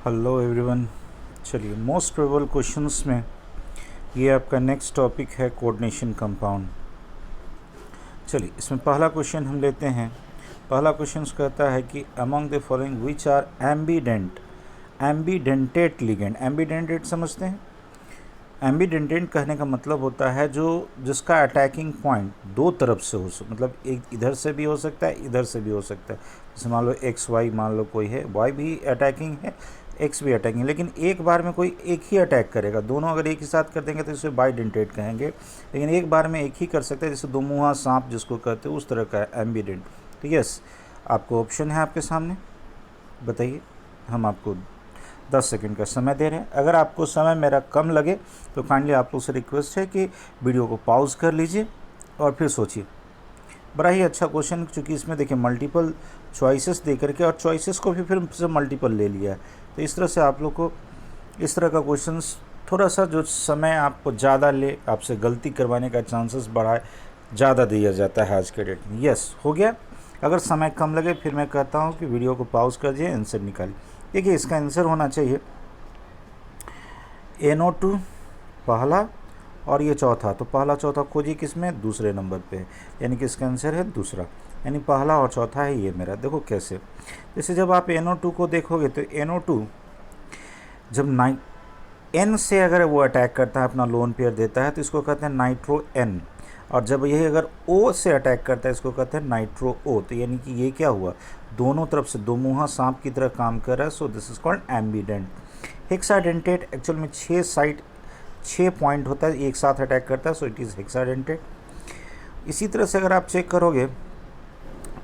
Hello everyone. चलिए, most probable questions में ये आपका नेक्स्ट टॉपिक है कोऑर्डिनेशन कंपाउंड। चलिए, इसमें पहला क्वेश्चन हम लेते हैं। पहला क्वेश्चन कहता है कि among the following which are ambidentate ligand. Ambidentate समझते हैं? एम्बीडेंटेट कहने का मतलब होता है जो जिसका अटैकिंग पॉइंट दो तरफ से हो, मतलब एक इधर से भी हो सकता है, इधर से भी हो सकता है। जैसे मान लो एक्स वाई, मान लो कोई है, वाई भी अटैकिंग है, एक्स भी अटैकिंग, लेकिन एक बार में कोई एक ही अटैक करेगा। दोनों अगर एक ही साथ कर देंगे तो इसे बाइडेंटेट कहेंगे, लेकिन एक बार में एक ही कर सकते हैं, जैसे दो मुँहा सांप जिसको कहते हैं, उस तरह का एम्बीडेंट। तो यस, आपको ऑप्शन है आपके सामने, बताइए। हम आपको 10 सेकंड का समय दे रहे हैं। अगर आपको समय मेरा कम लगे तो काइंडली आप लोग से रिक्वेस्ट है कि वीडियो को पॉज कर लीजिए और फिर सोचिए। बड़ा ही अच्छा क्वेश्चन, चूँकि इसमें देखिए मल्टीपल चॉइसेस दे करके और चॉइसेस को भी फिर से मल्टीपल ले लिया है, तो इस तरह से आप लोग को इस तरह का क्वेश्चंस थोड़ा सा जो समय आपको ज़्यादा ले, आपसे गलती करवाने का चांसेस बढ़ाए, ज़्यादा दिया जाता है आज के डेट में। यस, हो गया। अगर समय कम लगे फिर मैं कहता हूँ कि वीडियो को पॉज कर दिए, आंसर निकालिए। देखिए, इसका आंसर होना चाहिए NO2 पहला और ये चौथा। तो पहला चौथा खोजिए किसमें, दूसरे नंबर पे है, यानी कि इसका आंसर है दूसरा, यानी पहला और चौथा है ये मेरा। देखो कैसे, जैसे जब आप NO2 को देखोगे तो NO2 जब N से अगर वो अटैक करता है, अपना लोन पेयर देता है, तो इसको कहते हैं नाइट्रो N। और जब यही अगर O से अटैक करता है, इसको कहते हैं नाइट्रो O। तो यानी कि ये क्या हुआ, दोनों तरफ से दो मुँहा सांप की तरह काम कर रहा है। So this is called ambident. Hexadentate actual में 6 पॉइंट होता है, एक साथ अटैक करता है, सो इट इज़ हेक्साडेंटेट। इसी तरह से अगर आप चेक करोगे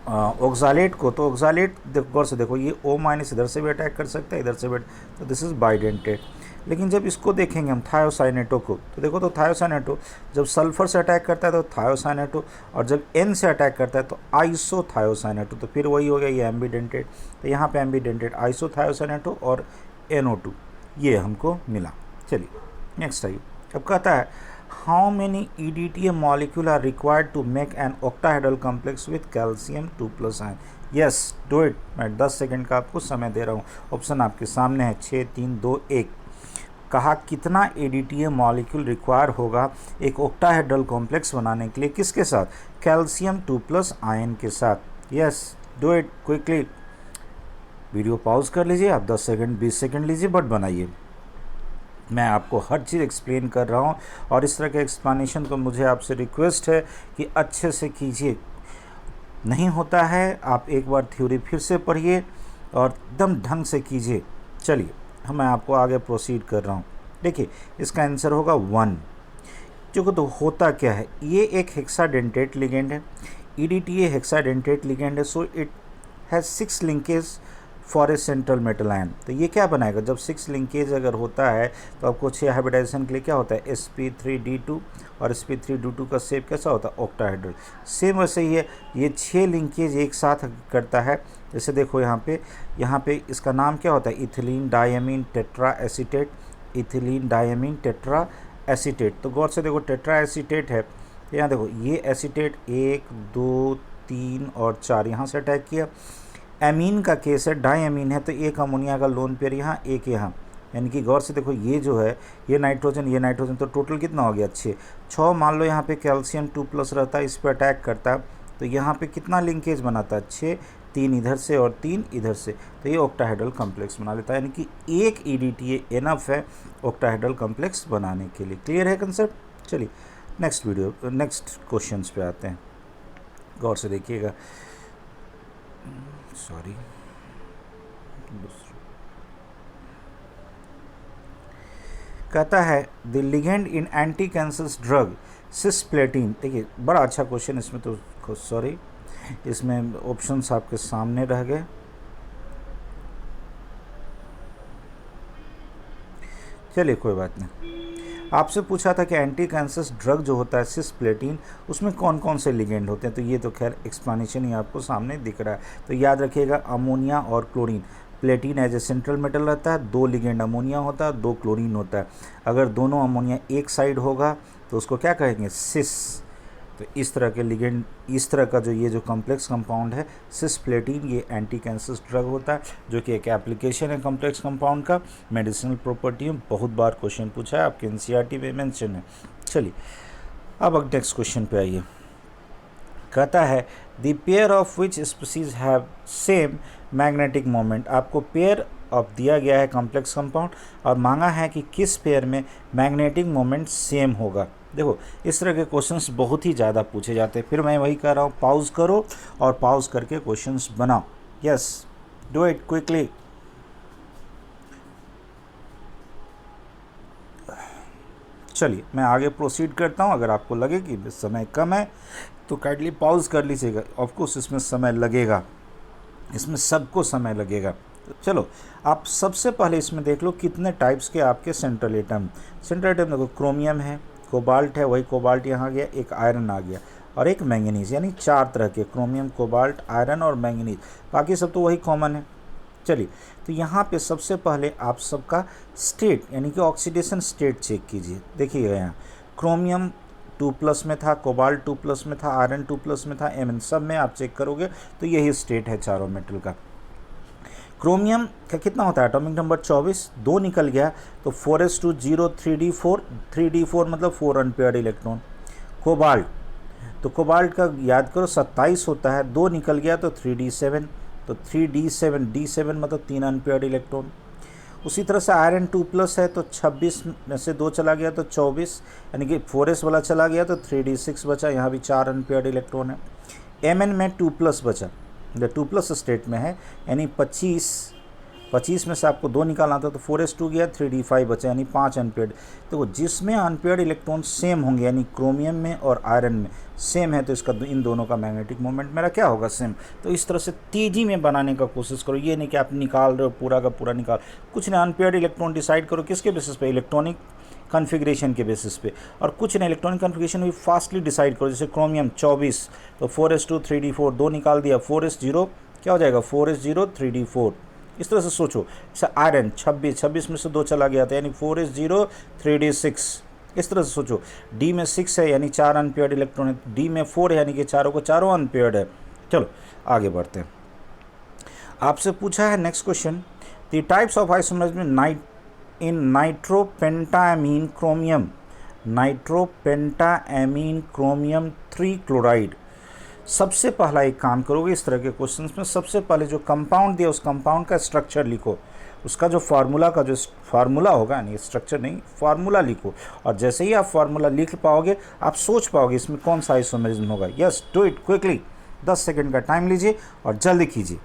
ऑक्सालेट को, तो ऑक्सालेट गौर से देखो, ये O- इधर से भी अटैक कर सकता है, इधर से भी, तो दिस इज बाइडेंटेट। लेकिन जब इसको देखेंगे हम थायोसाइनेटो को, तो देखो, तो थायोसाइनेटो जब सल्फर से अटैक करता है तो थायोसाइनेटो, और जब N से अटैक करता है तो आइसोथायोसाइनेटो। तो फिर वही हो गया ये एम्बीडेंटेट। तो यहाँ पे एम्बीडेंटेट आइसोथायोसाइनेटो और NO2 ये हमको मिला। चलिए नेक्स्ट आइए। अब कहता है how many EDTA molecule are required to make an octahedral complex with calcium 2+ ion. Yes, do it. मैं 10 सेकंड का आपको समय दे रहा हूँ। ऑप्शन आपके सामने है 6, 3, 2, 1। कहा कितना EDTA मॉलिक्यूल रिक्वायर होगा एक ऑक्टाहेड्रल कॉम्प्लेक्स बनाने के लिए, किसके साथ, कैल्शियम 2+ आयन के साथ। Yes, do it quickly. Video pause कर लीजिए, आप 10 सेकंड 20 सेकंड लीजिए, बट बनाइए। मैं आपको हर चीज़ एक्सप्लेन कर रहा हूँ, और इस तरह के एक्सप्लेनेशन को मुझे आपसे रिक्वेस्ट है कि अच्छे से कीजिए। नहीं होता है, आप एक बार थ्योरी फिर से पढ़िए और एकदम ढंग से कीजिए। चलिए, मैं आपको आगे प्रोसीड कर रहा हूँ। देखिए, इसका आंसर होगा 1। जो तो होता क्या है, ये एक हेक्साडेंटेट लिगेंड है, EDTA हेक्साडेंटेट लिगेंड है, so it has 6 linkage for a central metal ion. तो ये क्या बनाएगा, जब 6 लिंकेज अगर होता है तो आपको 6 हाइब्रिडाइजेशन के लिए क्या होता है, sp3d2, और sp3d2 का शेप कैसा होता है, ऑक्टाहेड्रल। सेम वैसे ही है, ये 6 लिंकेज एक साथ करता है। जैसे देखो यहाँ पे इसका नाम क्या होता है, ethylene diamine tetra acetate, ethylene diamine tetra acetate. तो गौर से देखो, टेट्रा एसीटेट है, यहाँ देखो ये एसीटेट 1, 2, 3 और 4 यहाँ से अटैक किया। एमीन का केस है, डाई एमीन है, तो एक अमोनिया का लोन पेयर यहाँ, एक यहाँ, यानी कि गौर से देखो, ये जो है ये नाइट्रोजन, तो टोटल कितना हो गया, 6। मान लो यहाँ पे कैल्शियम 2+ रहता है, इस पर अटैक करता है, तो यहाँ पे कितना लिंकेज बनाता है, 6, 3 इधर से और 3 इधर से, तो ये ऑक्टाहेड्रल कॉम्प्लेक्स बना लेता है। यानी कि एक EDTA इनफ है ऑक्टाहेड्रल कॉम्प्लेक्स बनाने के लिए। क्लियर है कंसेप्ट? चलिए नेक्स्ट क्वेश्चन पे आते हैं, गौर से देखिएगा। सॉरी, कहता है the ligand in anti cancer drug cisplatin. देखिए, बड़ा अच्छा क्वेश्चन, इसमें तो सॉरी, इसमें ऑप्शंस आपके सामने रह गए। चलिए कोई बात नहीं। आपसे पूछा था कि एंटी कैंसर ड्रग जो होता है सिस्प्लेटिन, उसमें कौन कौन से लिगेंड होते हैं, तो ये तो खैर एक्सप्लेनेशन ही आपको सामने दिख रहा है। तो याद रखिएगा, अमोनिया और chlorine. Platinum as a central metal रहता है, 2 लिगेंड अमोनिया होता है, 2 क्लोरीन होता है। अगर दोनों अमोनिया एक साइड होगा तो उसको क्या कहेंगे, सिस, तो इस तरह के लिगेंड, इस तरह का जो ये जो कॉम्प्लेक्स कंपाउंड है सिस्प्लेटिन, ये एंटी कैंसर ड्रग होता है, जो कि एक एप्लीकेशन है कॉम्प्लेक्स कंपाउंड का, मेडिसिनल प्रॉपर्टी में बहुत बार क्वेश्चन पूछा है, आपके एनसीईआरटी में मेंशन है। चलिए अब नेक्स्ट क्वेश्चन पे आइए। कहता है the pair of which species have same magnetic moment. आपको पेयर ऑफ दिया गया है कॉम्प्लेक्स कंपाउंड और मांगा है कि किस पेयर में मैग्नेटिक मोमेंट सेम होगा। देखो इस तरह के क्वेश्चंस बहुत ही ज़्यादा पूछे जाते हैं, फिर मैं वही कह रहा हूँ, पॉज करो और पॉज करके क्वेश्चंस बनाओ। Yes, do it quickly. चलिए मैं आगे प्रोसीड करता हूँ। अगर आपको लगे कि समय कम है तो काइंडली पॉज कर लीजिएगा। ऑफकोर्स इसमें समय लगेगा, इसमें सबको समय लगेगा। चलो आप सबसे पहले इसमें देख लो कितने टाइप्स के आपके सेंट्रल एटम। सेंट्रल एटम देखो, क्रोमियम है, कोबाल्ट है, वही कोबाल्ट यहाँ गया, एक आयरन आ गया और एक मैंगनीज, यानी 4 तरह के, क्रोमियम, कोबाल्ट, आयरन और मैंगनीज। बाकी सब तो वही कॉमन है। चलिए तो यहाँ पे सबसे पहले आप सबका स्टेट यानी कि ऑक्सीडेशन स्टेट चेक कीजिए। देखिएगा यहाँ क्रोमियम 2+ में था, कोबाल्ट 2+ में था, आयरन 2+ में था, एमएन सब में आप चेक करोगे तो यही स्टेट है चारों मेटल का। क्रोमियम का कितना होता है एटॉमिक नंबर 24, 2 निकल गया तो 4s2 0 3d4, 3d4 मतलब 4 अनपेयर्ड इलेक्ट्रॉन। कोबाल्ट, तो कोबाल्ट का याद करो 27 होता है, 2 निकल गया तो 3d7, तो 3d7, d7 मतलब 3 अनपेयर्ड इलेक्ट्रॉन। उसी तरह से आयरन 2+ है तो 26 में से 2 चला गया तो 24, यानी कि 4s वाला चला गया तो 3d6 बचा, यहाँ भी 4 अनपेयर्ड इलेक्ट्रॉन है। एमएन में 2+ बचा, 2+ स्टेट में है, यानी 25 में से आपको 2 निकालना था तो 4s2 गया, 3d5 बचा, यानी 5 अनपेयर्ड। तो जिसमें अनपेयर्ड इलेक्ट्रॉन सेम होंगे, यानी क्रोमियम में और आयरन में सेम है, तो इसका इन दोनों का मैग्नेटिक मोमेंट मेरा क्या होगा, सेम। तो इस तरह से तेज़ी में बनाने का कोशिश करो, ये नहीं कि आप निकाल रहे हो पूरा का पूरा निकाल, कुछ नहीं, अनपेयर्ड इलेक्ट्रॉन डिसाइड करो किसके बेसिस पे, इलेक्ट्रॉनिक कॉन्फ़िगरेशन के बेसिस पे, और कुछ नहीं इलेक्ट्रॉनिक कॉन्फ़िगरेशन भी फास्टली डिसाइड करो। जैसे क्रोमियम 24 तो 4s2 3d4, 2 निकाल दिया, 4s0 क्या हो जाएगा, 4s0 3d4। इस तरह से सोचो। जैसे आयरन 26 में से 2 चला गया था, यानी 4s0 3d6। इस तरह से सोचो। डी में 6 है, यानी 4 अनपेयर्ड इलेक्ट्रॉन है, डी में 4 है, यानी कि चारों को चारों अनपेयर्ड है। चलो आगे बढ़ते हैं। आपसे पूछा है next question, the types of isomers in nitropentamine chromium, nitropentamine chromium 3 chloride. सबसे पहला एक काम करोगे इस तरह के क्वेश्चंस में, सबसे पहले जो कंपाउंड दिया उस कंपाउंड का स्ट्रक्चर लिखो, उसका जो फार्मूला होगा, यानी स्ट्रक्चर नहीं फार्मूला लिखो, और जैसे ही आप फार्मूला लिख पाओगे आप सोच पाओगे इसमें कौन सा आइसोमेरिज्म होगा। Yes, do it quickly, 10 second का टाइम लीजिए और जल्दी कीजिए।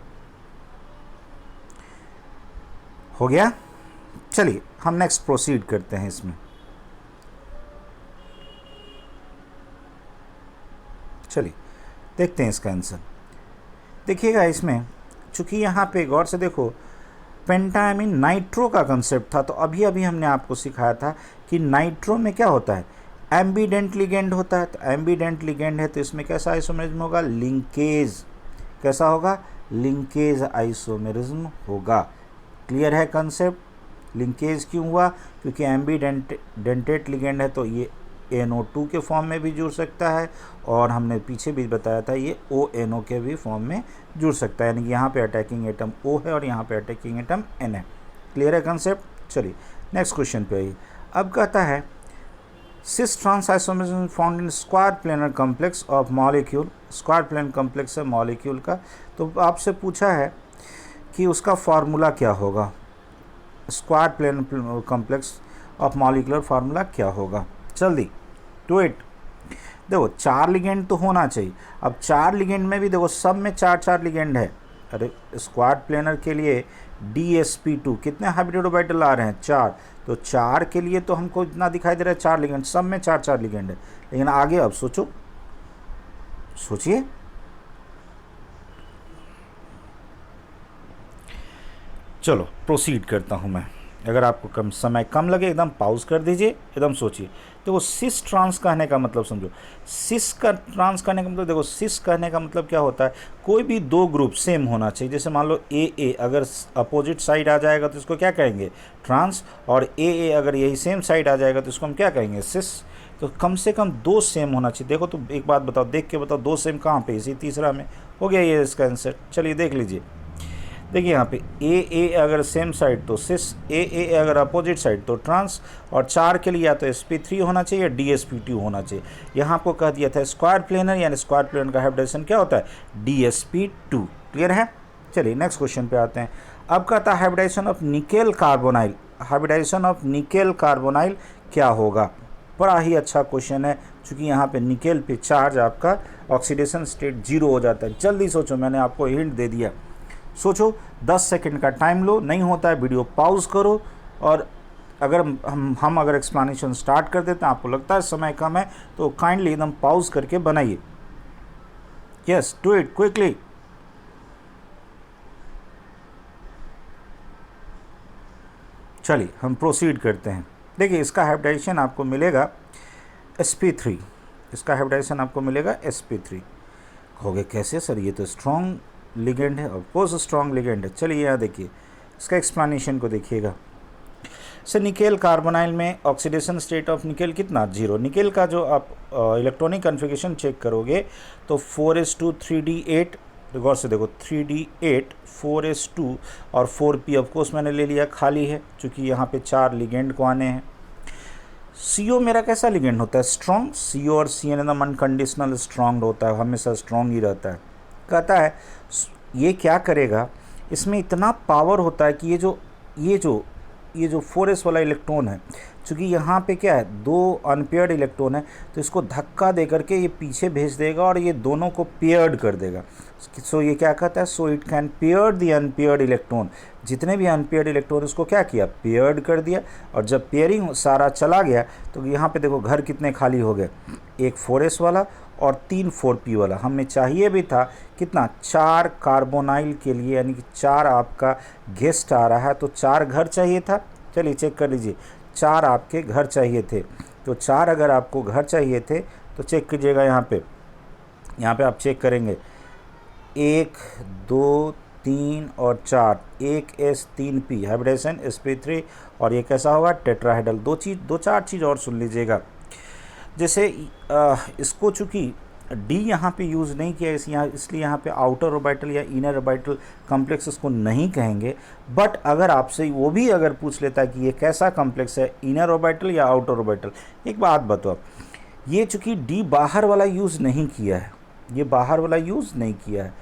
हो गया? चलिए हम नेक्स्ट प्रोसीड करते हैं इसमें। चलिए देखते हैं इसका आंसर। देखिएगा इसमें, चूँकि यहाँ पे गौर से देखो पेंटामीन नाइट्रो का कंसेप्ट था, तो अभी अभी हमने आपको सिखाया था कि नाइट्रो में क्या होता है, एम्बिडेंट लिगेंड होता है। तो एम्बिडेंट लिगेंड है तो इसमें कैसा आइसोमेरिज्म होगा, लिंकेज। कैसा होगा, लिंकेज आइसोमेरिज्म होगा। क्लियर है कंसेप्ट? लिंकेज क्यों हुआ, क्योंकि एम्बिडेंटेट लिगेंड है तो ये NO2 के फॉर्म में भी जुड़ सकता है, और हमने पीछे भी बताया था ये ONO के भी फॉर्म में जुड़ सकता है, यानी कि यहाँ पे अटैकिंग एटम O है और यहाँ पे अटैकिंग एटम N है। क्लियर है कंसेप्ट? चलिए नेक्स्ट क्वेश्चन पे आइए। अब कहता है cis trans isomerism found in square planar complex of molecule. Square planar complex है मॉलिक्यूल का, तो आपसे पूछा है कि उसका फार्मूला क्या होगा, square planar complex of molecular formula क्या होगा। जल्दी डू इट। देखो 4 लिगेंड तो होना चाहिए। अब 4 लिगेंड में भी देखो सब में 4 लिगेंड है। अरे स्क्वायर प्लेनर के लिए DsP2 कितने हाइब्रिडोबाइटल आ रहे हैं, 4। तो 4 के लिए तो हमको इतना दिखाई दे रहा है 4 लिगेंड, सब में 4 लिगेंड है। लेकिन आगे अब सोचो, सोचिए। चलो प्रोसीड करता हूँ मैं। अगर आपको समय कम लगे एकदम पॉज कर दीजिए, एकदम सोचिए। देखो सिस ट्रांस कहने का मतलब समझो, सिस का ट्रांस कहने का मतलब, देखो सिस कहने का मतलब क्या होता है, कोई भी 2 ग्रुप सेम होना चाहिए। जैसे मान लो AA अगर अपोजिट साइड आ जाएगा तो इसको क्या कहेंगे, ट्रांस, और AA अगर यही सेम साइड आ जाएगा तो इसको हम क्या कहेंगे, सिस। तो कम से कम 2 सेम होना चाहिए। देखो तो एक बात बताओ, देख के बताओ 2 सेम कहाँ पे, इसी तीसरा में हो गया ये इसका आंसर। चलिए देख लीजिए, देखिए यहाँ पे ए अगर सेम साइड तो सिस, ए अगर अपोजिट साइड तो ट्रांस, और 4 के लिए या तो sp3 होना चाहिए या dsp2 होना चाहिए। यहाँ आपको कह दिया था स्क्वायर प्लेनर, यानी स्क्वायर प्लेनर का हाइब्रिडाइजेशन क्या होता है, dsp2। क्लियर है। चलिए नेक्स्ट क्वेश्चन पे आते हैं। अब कहता है hybridization of nickel carbonyl, hybridization of nickel carbonyl क्या होगा। बड़ा ही अच्छा क्वेश्चन है, चूँकि यहाँ पे निकेल पे चार्ज आपका ऑक्सीडेशन स्टेट 0 हो जाता है। जल्दी सोचो, मैंने आपको हिंट दे दिया, सोचो। 10 सेकंड का टाइम लो, नहीं होता है वीडियो पॉज करो, और अगर हम अगर एक्सप्लेनेशन स्टार्ट कर देते हैं, आपको लगता है समय कम है, तो काइंडली एकदम पॉज करके बनाइए। Yes, do it quickly. चलिए हम प्रोसीड करते हैं। देखिए इसका हाइब्रिडाइजेशन आपको मिलेगा sp3, इसका हाइब्रिडाइजेशन आपको मिलेगा sp3। कहोगे कैसे सर, ये तो स्ट्रॉन्ग लिगेंड है। ऑफ कोर्स स्ट्रॉन्ग लिगेंड है। चलिए यहाँ देखिए, इसका एक्सप्लेनेशन को देखिएगा। सर निकेल कार्बोनाइल में ऑक्सीडेशन स्टेट ऑफ निकेल कितना, 0। निकेल का जो आप इलेक्ट्रॉनिक कन्फिगरेशन चेक करोगे तो 4s2 3d8, गौर से देखो 3d8 4s2 और 4p ऑफ कोर्स मैंने ले लिया, खाली है, क्योंकि यहाँ पे 4 लिगेंड को आने हैं। CO मेरा कैसा लिगेंड होता है, स्ट्रॉन्ग। CO और CN एकदम अनकंडीशनल स्ट्रॉन्ग होता है, हमेशा स्ट्रॉन्ग ही रहता है। कहता है ये क्या करेगा, इसमें इतना पावर होता है कि ये जो 4s वाला इलेक्ट्रॉन है, चूँकि यहाँ पे क्या है 2 अनपेयर्ड इलेक्ट्रॉन है, तो इसको धक्का दे करके ये पीछे भेज देगा और ये दोनों को पेयर्ड कर देगा। सो ये क्या कहता है, so it can pair the unpaired electron. जितने भी अनपेयर्ड इलेक्ट्रॉन इसको क्या किया, पेयर्ड कर दिया। और जब पेयरिंग सारा चला गया तो यहाँ पे देखो घर कितने खाली हो गए, एक 4s वाला और 3 4p वाला। हमें चाहिए भी था कितना, 4 कार्बोनाइल के लिए, यानी कि 4 आपका गेस्ट आ रहा है, तो 4 घर चाहिए था। चलिए चेक कर लीजिए, 4 आपके घर चाहिए थे। तो 4 अगर आपको घर चाहिए थे तो चेक कीजिएगा, यहाँ पे आप चेक करेंगे 1 2 3 और 4, 1s 3p हाइब्रिडाइजेशन sp3, और ये कैसा होगा, टेट्राहेड्रल। 2-4 चीज़ और सुन लीजिएगा। जैसे इसको चूँकि D यहाँ पे यूज़ नहीं किया इसलिए यहाँ पे आउटर ऑर्बिटल या इनर ऑर्बिटल कॉम्प्लेक्स इसको नहीं कहेंगे। बट अगर आपसे वो भी अगर पूछ लेता है कि ये कैसा कॉम्प्लेक्स है, इनर ऑर्बिटल या आउटर ऑर्बिटल, एक बात बताओ, ये चूँकि D बाहर वाला यूज़ नहीं किया है, ये बाहर वाला यूज़ नहीं किया है,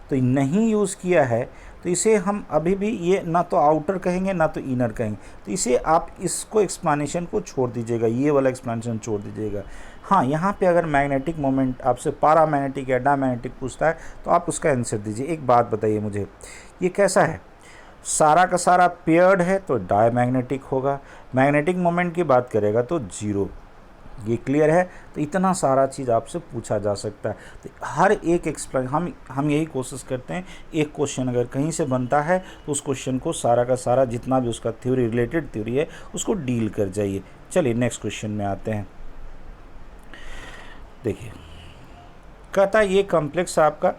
तो नहीं यूज़ किया है, तो इसे हम अभी भी ये ना तो आउटर कहेंगे ना तो इनर कहेंगे। तो इसे आप इसको एक्सप्लेनेशन को छोड़ दीजिएगा, ये वाला एक्सप्लेनेशन छोड़ दीजिएगा। हाँ, यहाँ पे अगर मैग्नेटिक मोमेंट आपसे पैरामैग्नेटिक या डायमैग्नेटिक पूछता है तो आप उसका आंसर दीजिए। एक बात बताइए मुझे, ये कैसा है, सारा का सारा पेयर्ड है तो डायमैग्नेटिक होगा, मैग्नेटिक मोमेंट की बात करेगा तो 0। ये क्लियर है। तो इतना सारा चीज़ आपसे पूछा जा सकता है। तो हर एक एक्सप्लेन हम यही कोशिश करते हैं, एक क्वेश्चन अगर कहीं से बनता है तो उस क्वेश्चन को सारा का सारा जितना भी उसका थ्योरी रिलेटेड थ्योरी है उसको डील कर जाइए। चलिए नेक्स्ट क्वेश्चन में आते हैं। देखिए कहता है ये कॉम्प्लेक्स आपका,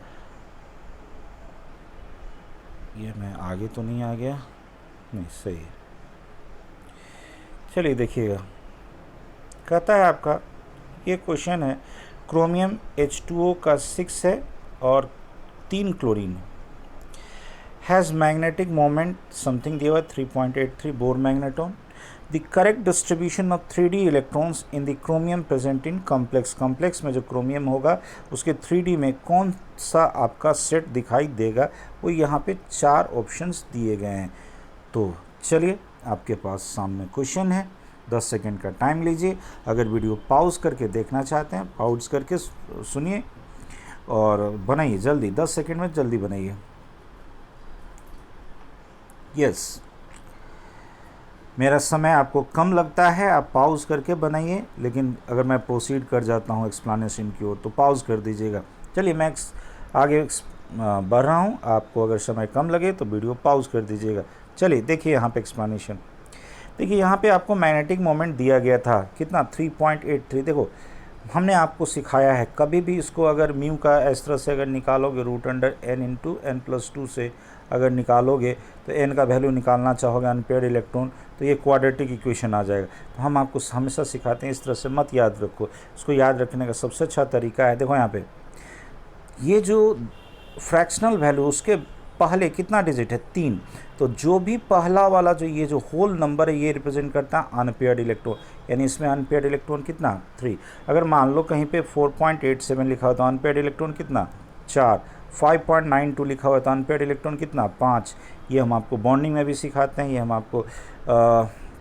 ये मैं आगे तो नहीं आ गया, नहीं सही है। चलिए देखिएगा, कहता है आपका ये क्वेश्चन है, क्रोमियम H2O का 6 है और 3 क्लोरीन है, हैज़ मैग्नेटिक मोमेंट समथिंग दिया हुआ 3.83 bore magneton. The correct distribution of 3D electrons in the chromium present in complex. Complex में जो क्रोमियम होगा उसके 3D में कौन सा आपका सेट दिखाई देगा, वो यहाँ पे 4 ऑप्शंस दिए गए हैं। तो चलिए आपके पास सामने क्वेश्चन है, 10 सेकंड का टाइम लीजिए। अगर वीडियो पॉज करके देखना चाहते हैं पॉज करके सुनिए और बनाइए जल्दी, 10 सेकंड में जल्दी बनाइए। यस, मेरा समय आपको कम लगता है, आप पॉज करके बनाइए, लेकिन अगर मैं प्रोसीड कर जाता हूँ एक्सप्लेनेशन की ओर तो पॉज कर दीजिएगा। चलिए मैं आगे बढ़ रहा हूँ, आपको अगर समय कम लगे तो वीडियो पॉज कर दीजिएगा। चलिए देखिए यहाँ पे एक्सप्लेनेशन। देखिए यहाँ पे आपको मैग्नेटिक मोमेंट दिया गया था कितना, 3.83। देखो हमने आपको सिखाया है, कभी भी इसको अगर म्यू का इस तरह से अगर निकालोगे √n × n+2 से अगर निकालोगे तो n का वैल्यू निकालना चाहोगे अनपेयर्ड इलेक्ट्रॉन तो ये क्वाड्रेटिक इक्वेशन आ जाएगा। तो हम आपको हमेशा सिखाते हैं इस तरह से मत याद रखो। इसको याद रखने का सबसे अच्छा तरीका है, देखो यहाँ पे ये जो फ्रैक्शनल वैल्यू उसके पहले कितना डिजिट है 3, तो जो भी पहला वाला जो ये जो होल नंबर है ये रिप्रेजेंट करता है अनपेयर्ड इलेक्ट्रॉन, यानी इसमें अनपेयर्ड इलेक्ट्रॉन कितना 3। अगर मान लो कहीं पे 4.87 लिखा हो तो अनपेयर्ड इलेक्ट्रॉन कितना 4, 5.92 लिखा हुआ तो अनपेयर्ड इलेक्ट्रॉन कितना 5। ये हम आपको बॉन्डिंग में भी सिखाते हैं, ये हम आपको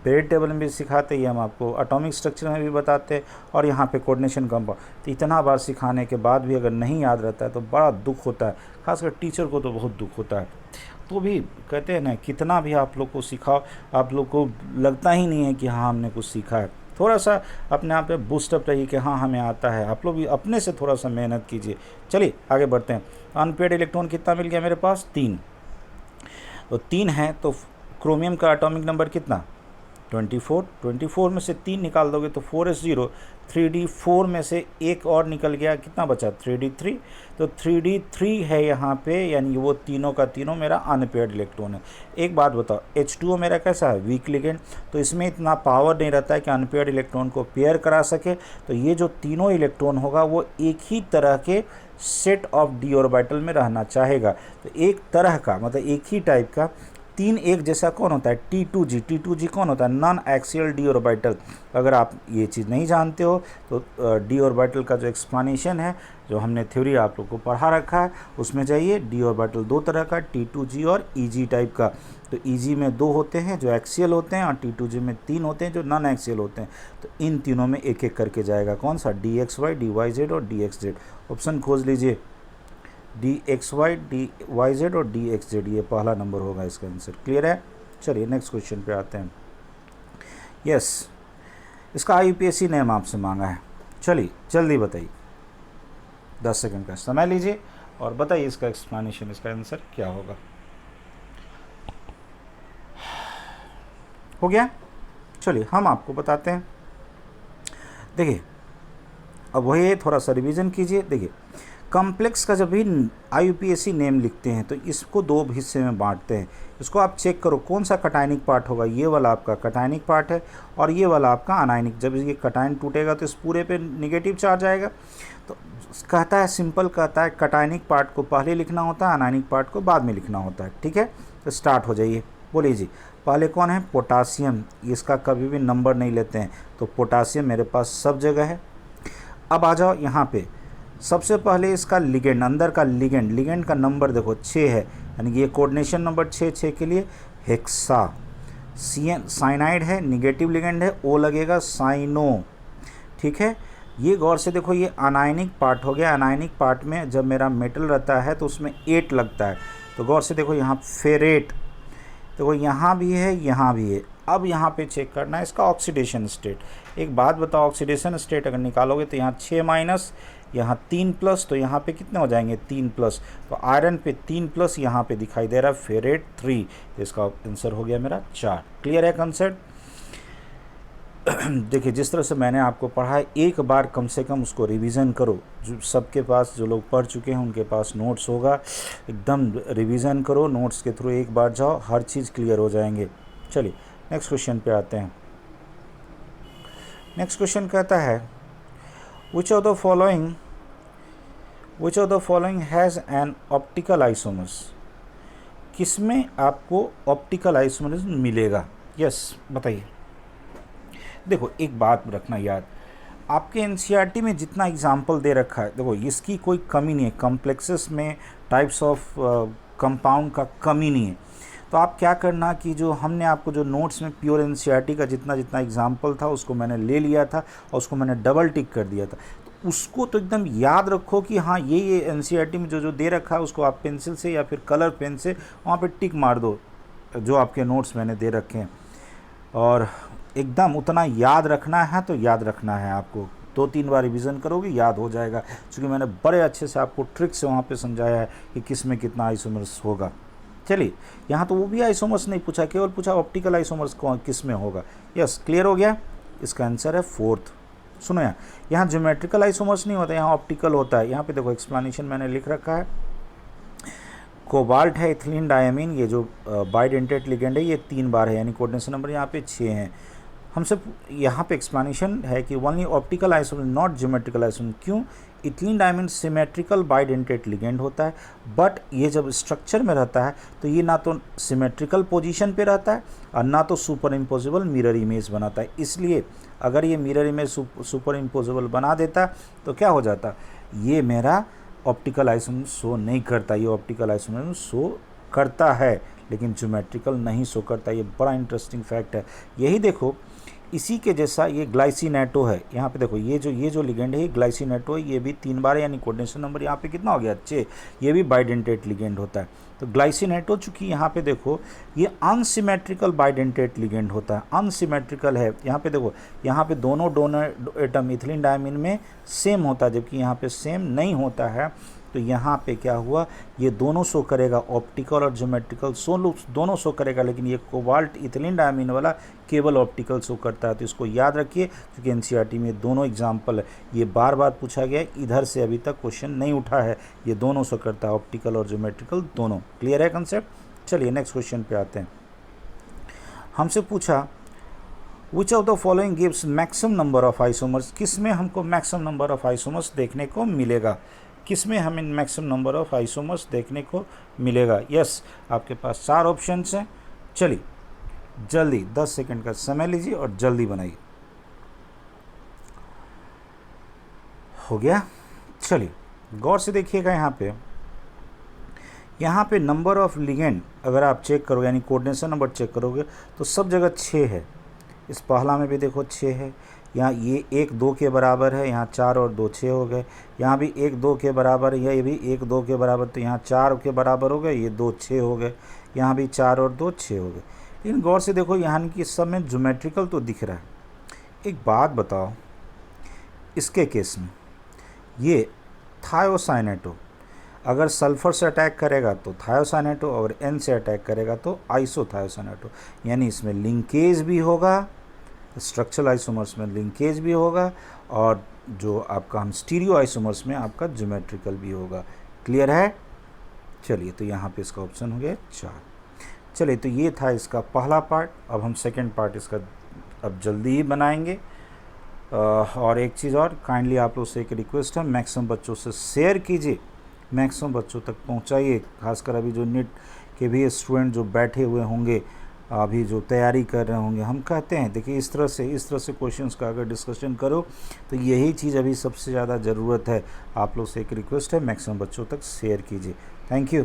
पीरियड टेबल में भी सिखाते हैं, ये हम आपको एटॉमिक स्ट्रक्चर में भी बताते हैं, और यहाँ पे कोऑर्डिनेशन कंपाउंड। तो इतना बार सिखाने के बाद भी अगर नहीं याद रहता है तो बड़ा दुख होता है, खासकर टीचर को तो बहुत दुख होता है। तो भी कहते हैं ना, कितना भी आप लोग को सिखाओ आप लोग को लगता ही नहीं है कि हाँ हमने कुछ सीखा है। थोड़ा सा अपने आप पे बूस्टअप रहिए कि हाँ हमें आता है, आप लोग भी अपने से थोड़ा सा मेहनत कीजिए। चलिए आगे बढ़ते हैं। अनपेयर्ड इलेक्ट्रॉन कितना मिल गया मेरे पास 3, तो 3 है तो क्रोमियम का एटॉमिक नंबर कितना 24 में से 3 निकाल दोगे तो 4s0, 3d4 में से एक और निकल गया, कितना बचा 3d3, तो 3d3 है यहाँ पे, यानी वो तीनों का तीनों मेरा अनपेयर्ड इलेक्ट्रॉन है। एक बात बताओ H2O मेरा कैसा है वीक लिगेंड, तो इसमें इतना पावर नहीं रहता है कि अनपेयर्ड इलेक्ट्रॉन को पेयर करा सके। तो ये जो तीनों इलेक्ट्रॉन होगा वो एक ही तरह के सेट ऑफ डी ऑर्बिटल में रहना चाहेगा। तो एक तरह का मतलब एक ही टाइप का 3 एक जैसा कौन होता है T2G कौन होता है नॉन एक्सियल डी ऑर्बिटल। अगर आप ये चीज़ नहीं जानते हो तो डी ऑर्बिटल का जो एक्सप्लेनेशन है जो हमने थ्योरी आप लोग को पढ़ा रखा है उसमें जाइए। डी ऑर्बिटल 2 तरह का T2G और EG टाइप का। तो EG में 2 होते हैं जो एक्सियल होते हैं और T2G में 3 होते हैं जो नॉन एक्सियल होते हैं। तो इन तीनों में एक एक करके जाएगा, कौन सा DXY DYZ और DXZ। ऑप्शन खोज लीजिए DXY DYZ और DXZ, ये पहला नंबर होगा इसका आंसर। क्लियर है। चलिए नेक्स्ट क्वेश्चन पे आते हैं। यस, इसका IUPAC नेम आपसे मांगा है। चलिए जल्दी बताइए, 10 सेकंड का समय लीजिए और बताइए इसका एक्सप्लेनेशन, इसका आंसर क्या होगा। हो गया। चलिए हम आपको बताते हैं। देखिए अब वही थोड़ा सा रिवीजन कीजिए। देखिए कॉम्प्लेक्स का जब भी IUPAC नेम लिखते हैं तो इसको 2 हिस्से में बांटते हैं। इसको आप चेक करो कौन सा कटायनिक पार्ट होगा, ये वाला आपका कटायनिक पार्ट है और ये वाला आपका अनायनिक। जब ये कटायन टूटेगा तो इस पूरे पे नेगेटिव चार्ज आएगा। तो कहता है सिंपल, कहता है कटायनिक पार्ट को पहले लिखना होता है, अनायनिक पार्ट को बाद में लिखना होता है। ठीक है, तो स्टार्ट हो जाइए। बोलिए जी, पहले कौन है पोटासियम, इसका कभी भी नंबर नहीं लेते हैं तो पोटासियम मेरे पास सब जगह है। अब आ जाओ यहाँ पे, सबसे पहले इसका लिगेंड, अंदर का लिगेंड का नंबर देखो 6 है, यानी कि ये कोऑर्डिनेशन नंबर 6 के लिए हेक्सा। साइनाइड है, निगेटिव लिगेंड है, O लगेगा साइनो। ठीक है, ये गौर से देखो ये अनायनिक पार्ट हो गया। अनायनिक पार्ट में जब मेरा मेटल रहता है तो उसमें 8 लगता है। तो गौर से देखो यहाँ फेरेट, देखो यहाँ भी है यहाँ भी है। अब यहाँ पे चेक करना है इसका ऑक्सीडेशन स्टेट। एक बात बताओ, ऑक्सीडेशन स्टेट अगर निकालोगे तो यहाँ 6 माइनस, यहाँ 3 प्लस, तो यहाँ पे कितने हो जाएंगे 3 प्लस। तो आयरन पे 3 प्लस यहाँ पे दिखाई दे रहा है फेरेट 3, तो इसका आंसर हो गया मेरा 4। क्लियर है कंसेप्ट। देखिए जिस तरह से मैंने आपको पढ़ा है एक बार कम से कम उसको रिवीजन करो। जो सबके पास, जो लोग पढ़ चुके हैं उनके पास नोट्स होगा, एकदम रिवीजन करो, नोट्स के थ्रू एक बार जाओ, हर चीज़ क्लियर हो जाएंगे। चलिए नेक्स्ट क्वेश्चन पे आते हैं। नेक्स्ट क्वेश्चन कहता है which of the following has an optical isomers, किसमें आपको ऑप्टिकल आइसोमर्स मिलेगा। यस बताइए। देखो एक बात रखना याद, आपके NCERT में जितना एग्जाम्पल दे रखा है देखो इसकी कोई कमी नहीं है, कॉम्प्लेक्सेस में टाइप्स ऑफ कंपाउंड का कमी नहीं है। तो आप क्या करना कि जो हमने आपको जो नोट्स में प्योर NCERT का जितना जितना एग्जाम्पल था उसको मैंने ले लिया था और उसको मैंने डबल टिक कर दिया था। तो उसको तो एकदम याद रखो कि हाँ ये NCERT में जो जो दे रखा है उसको आप पेंसिल से या फिर कलर पेन से वहाँ पे टिक मार दो जो आपके नोट्स मैंने दे रखे हैं। और एकदम उतना याद रखना है तो याद रखना है आपको, 2-3 बार रिवीजन करोगे याद हो जाएगा, क्योंकि मैंने बड़े अच्छे से आपको ट्रिक से वहाँ पे समझाया है कि किस में कितना आइसोमर्स होगा। चलिए यहाँ तो वो भी आइसोमर्स नहीं पूछा, केवल पूछा ऑप्टिकल आइसोमर्स कौन किस में होगा। यस क्लियर हो गया, इसका आंसर है 4th। सुनो यहाँ ज्योमेट्रिकल आइसोमर्स नहीं होता, यहाँ ऑप्टिकल होता है। यहाँ पे देखो एक्सप्लेनेशन मैंने लिख रखा है। कोबाल्ट है, इथिलीन डायमीन, ये जो बाइडेंटेट लिगेंड है ये 3 बार है, यानी कोऑर्डिनेशन नंबर यहाँ पे 6 हैं। हमसे यहाँ पे एक्सप्लेनेशन है कि only optical isomer not geometrical isomer. क्यों? Ethylene diamine symmetrical bidentate ligand होता है, बट ये जब स्ट्रक्चर में रहता है तो ये ना तो सिमेट्रिकल पोजीशन पे रहता है और ना तो सुपर इम्पोजिबल मिरर इमेज बनाता है। इसलिए अगर ये मिरर इमेज सुपर इम्पोजिबल बना देता तो क्या हो जाता, ये मेरा ऑप्टिकल आइसोमर शो नहीं करता। ये ऑप्टिकल आइसोमर शो करता है लेकिन ज्योमेट्रिकल नहीं शो करता। ये बड़ा इंटरेस्टिंग फैक्ट है। यही देखो इसी के जैसा ये ग्लाइसिनेटो है, यहाँ पे देखो ये जो लिगेंड है ये ग्लाइसिनेटो है, ये भी 3 बार है, यानी कोऑर्डिनेशन नंबर यहाँ पे कितना हो गया 6। ये भी बाइडेंटेट लिगेंड होता है। तो ग्लाइसिनेटो चूँकि यहाँ पे देखो ये अनसिमेट्रिकल बाइडेंटेट लिगेंड होता है, अनसिमेट्रिकल है। यहाँ पे देखो यहाँ पे दोनों डोनर एटम इथिलीन डायमीन में सेम होता है, जबकि यहाँ पे सेम नहीं होता है। तो यहाँ पे क्या हुआ, ये दोनों शो करेगा, ऑप्टिकल और ज्योमेट्रिकल दोनों शो करेगा, लेकिन ये कोबाल्ट इथिलीन डायमीन वाला केवल ऑप्टिकल शो करता है। तो इसको याद रखिए क्योंकि एनसीईआरटी में दोनों एग्जाम्पल है, ये बार बार पूछा गया है, इधर से अभी तक क्वेश्चन नहीं उठा है। ये दोनों शो करता है, ऑप्टिकल और ज्योमेट्रिकल दोनों। क्लियर है कंसेप्ट? चलिए नेक्स्ट क्वेश्चन पे आते हैं। हमसे पूछा which of the following gives maximum number of isomers, किस में हमको मैक्सिमम नंबर ऑफ आइसोमर्स देखने को मिलेगा, किस में हमें मैक्सिमम नंबर ऑफ आइसोमर्स देखने को मिलेगा। यस, आपके पास 4 ऑप्शंस हैं। चलिए जल्दी 10 सेकंड का समय लीजिए और जल्दी बनाइए। हो गया? चलिए गौर से देखिएगा, यहाँ पे नंबर ऑफ लिगेंड अगर आप चेक करोगे, यानी कोऑर्डिनेशन नंबर चेक करोगे तो सब जगह 6 है। इस पहला में भी देखो 6 है, यहाँ ये 1 2 के बराबर है, यहाँ 4 और 2 6 हो गए, यहाँ भी 1 2 के बराबर है, ये भी 1 2 के बराबर, तो यहाँ 4 के बराबर हो गए, ये 2 6 हो गए, यहाँ भी 4 और 2 6 हो गए। लेकिन गौर से देखो यहाँ की सब में ज्योमेट्रिकल तो दिख रहा है। एक बात बताओ, इसके केस में ये थायोसाइनेटो अगर सल्फर से अटैक करेगा तो थायोसाइनेटो, और एन से अटैक करेगा तो आइसोथायोसाइनेटो, यानी इसमें लिंकेज भी होगा, स्ट्रक्चरल आइसोमर्स में लिंकेज भी होगा, और जो आपका हम स्टीरियो आइसोमर्स में आपका ज्योमेट्रिकल भी होगा। क्लियर है? चलिए तो यहाँ पे इसका ऑप्शन हो गया 4। चलिए तो ये था इसका पहला पार्ट। अब हम सेकंड पार्ट इसका अब जल्दी ही बनाएंगे। और एक चीज़ और, काइंडली आप लोग से एक रिक्वेस्ट है, मैक्सिमम बच्चों से शेयर कीजिए, मैक्सिमम बच्चों तक पहुँचाइए। खासकर अभी जो नीट के भी स्टूडेंट जो बैठे हुए होंगे, अभी जो तैयारी कर रहे होंगे, हम कहते हैं देखिए इस तरह से क्वेश्चंस का अगर डिस्कशन करो तो यही चीज़ अभी सबसे ज़्यादा ज़रूरत है। आप लोग से एक रिक्वेस्ट है, मैक्सिमम बच्चों तक शेयर कीजिए। Thank you.